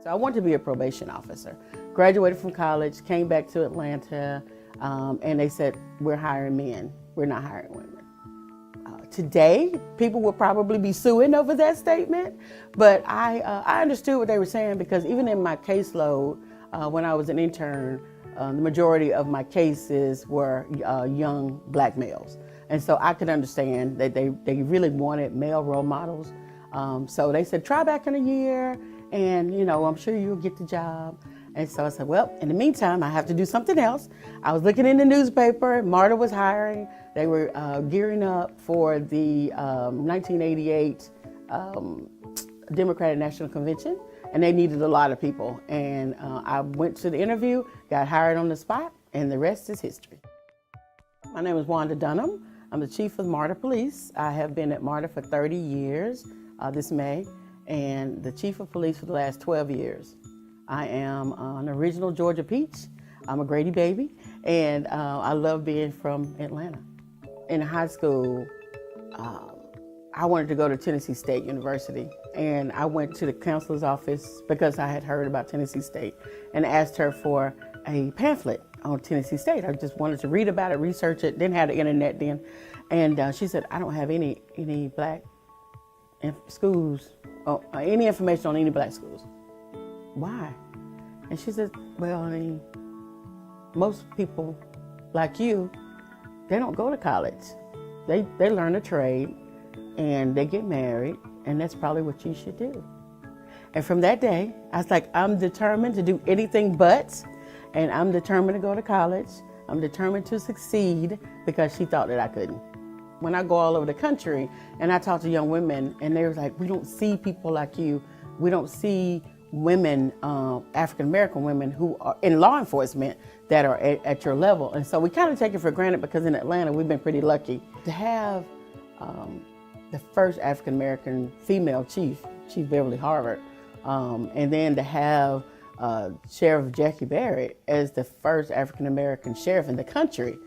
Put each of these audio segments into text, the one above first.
I wanted to be a probation officer. Graduated from college, came back to Atlanta, and they said, we're hiring men, we're not hiring women. Today, people will probably be suing over that statement, but I understood what they were saying, because even in my caseload, when I was an intern, the majority of my cases were young black males. And so I could understand that they really wanted male role models. So they said, try back in a year and, you know, I'm sure you'll get the job. And so I said, well, in the meantime, I have to do something else. I was looking in the newspaper, MARTA was hiring. They were gearing up for the 1988 Democratic National Convention, and they needed a lot of people. And I went to the interview, got hired on the spot, and the rest is history. My name is Wanda Dunham. I'm the chief of MARTA Police. I have been at MARTA for 30 years this May, and the chief of police for the last 12 years. I am an original Georgia peach. I'm a Grady baby, and I love being from Atlanta. In high school, I wanted to go to Tennessee State University, and I went to the counselor's office because I had heard about Tennessee State and asked her for a pamphlet on Tennessee State. I just wanted to read about it, research it, didn't have the internet then. And she said, I don't have any black schools, any information on any black schools. Why? And she said, well, I mean, most people like you, they don't go to college. They learn a trade and they get married, and that's probably what you should do. And from that day, I was like, I'm determined to do anything but, and I'm determined to go to college. I'm determined to succeed, because she thought that I couldn't. When I go all over the country and I talk to young women, and they were like, we don't see people like you. We don't see women, African-American women who are in law enforcement that are at your level. And so we kind of take it for granted, because in Atlanta, we've been pretty lucky to have the first African-American female chief, Chief Beverly Harvard, and then to have Sheriff Jackie Barrett as the first African-American sheriff in the country,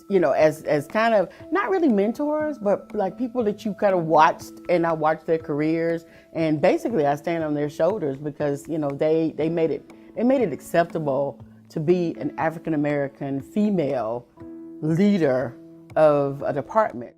you know, as kind of, not really mentors, but like people that you kind of watched, and I watched their careers, and basically I stand on their shoulders, because, you know, they made it acceptable to be an African-American female leader of a department.